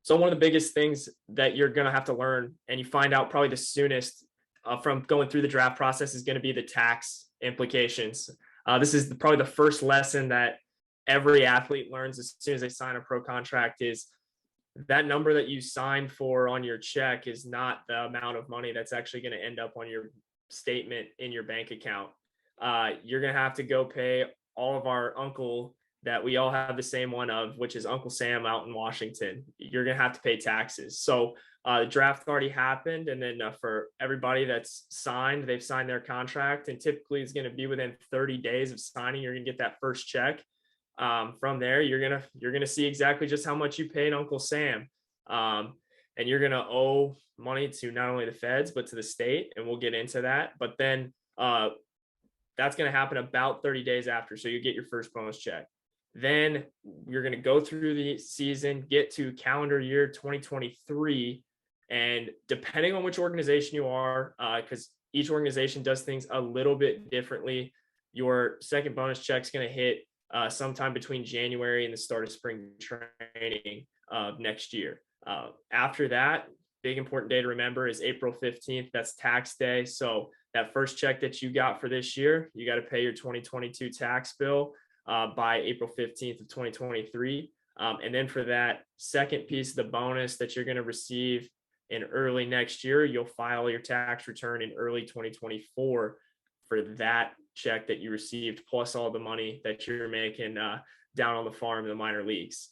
So one of the biggest things that you're going to have to learn, and you find out probably the soonest from going through the draft process, is going to be the tax implications. This is probably the first lesson that every athlete learns as soon as they sign a pro contract is that number that you signed for on your check is not the amount of money that's actually going to end up on your statement in your bank account. You're going to have to go pay all of our uncle that we all have the same one of, which is Uncle Sam out in Washington. You're going to have to pay taxes. So the draft already happened. And then for everybody that's signed, they've signed their contract, and typically it's going to be within 30 days of signing, you're going to get that first check. From there, you're gonna see exactly just how much you paid Uncle Sam, and you're gonna owe money to not only the feds but to the state, and we'll get into that. But then that's gonna happen about 30 days after, so you get your first bonus check. Then you're gonna go through the season, get to calendar year 2023, and depending on which organization you are, because each organization does things a little bit differently, your second bonus check is gonna hit sometime between January and the start of spring training next year. After that, big important day to remember is April 15th. That's tax day. So that first check that you got for this year, you got to pay your 2022 tax bill by April 15th of 2023. And then for that second piece of the bonus that you're going to receive in early next year, you'll file your tax return in early 2024 for that check that you received, plus all the money that you're making down on the farm in the minor leagues.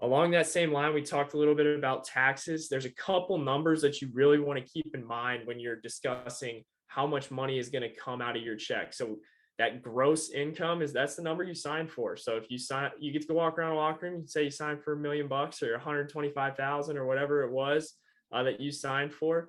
Along that same line, we talked a little bit about taxes. There's a couple numbers that you really want to keep in mind when you're discussing how much money is going to come out of your check. So that gross income that's the number you signed for. So if you get to go walk around a locker room, you say you signed for $1 million or 125,000 or whatever it was that you signed for.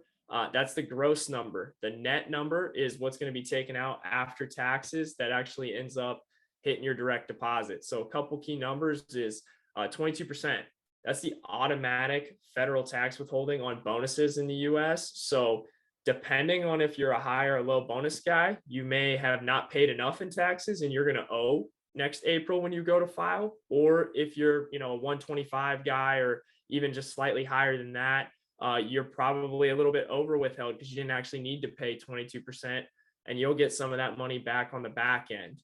That's the gross number. The net number is what's going to be taken out after taxes that actually ends up hitting your direct deposit. So a couple key numbers is 22%. That's the automatic federal tax withholding on bonuses in the US. So depending on if you're a high or low bonus guy, you may have not paid enough in taxes and you're going to owe next April when you go to file. Or if you're, a 125 guy or even just slightly higher than that, you're probably a little bit over withheld because you didn't actually need to pay 22%, and you'll get some of that money back on the back end.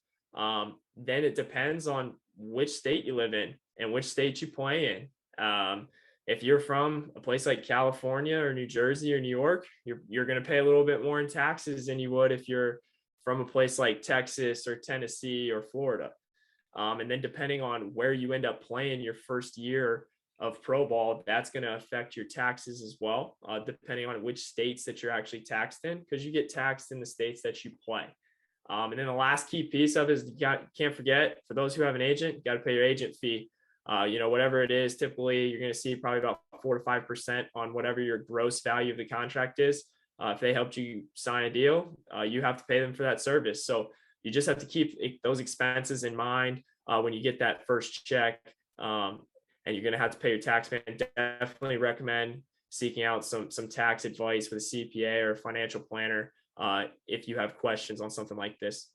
Then it depends on which state you live in and which state you play in. If you're from a place like California or New Jersey or New York, you're going to pay a little bit more in taxes than you would if you're from a place like Texas or Tennessee or Florida. And then depending on where you end up playing your first year of pro ball, that's going to affect your taxes as well, depending on which states that you're actually taxed in, because you get taxed in the states that you play. And then the last key piece of it is can't forget, for those who have an agent, you got to pay your agent fee. Whatever it is, typically you're going to see probably about 4 to 5% on whatever your gross value of the contract is. If they helped you sign a deal, you have to pay them for that service. So you just have to keep those expenses in mind when you get that first check. And you're going to have to pay your tax man. Definitely recommend seeking out some tax advice with a CPA or a financial planner if you have questions on something like this.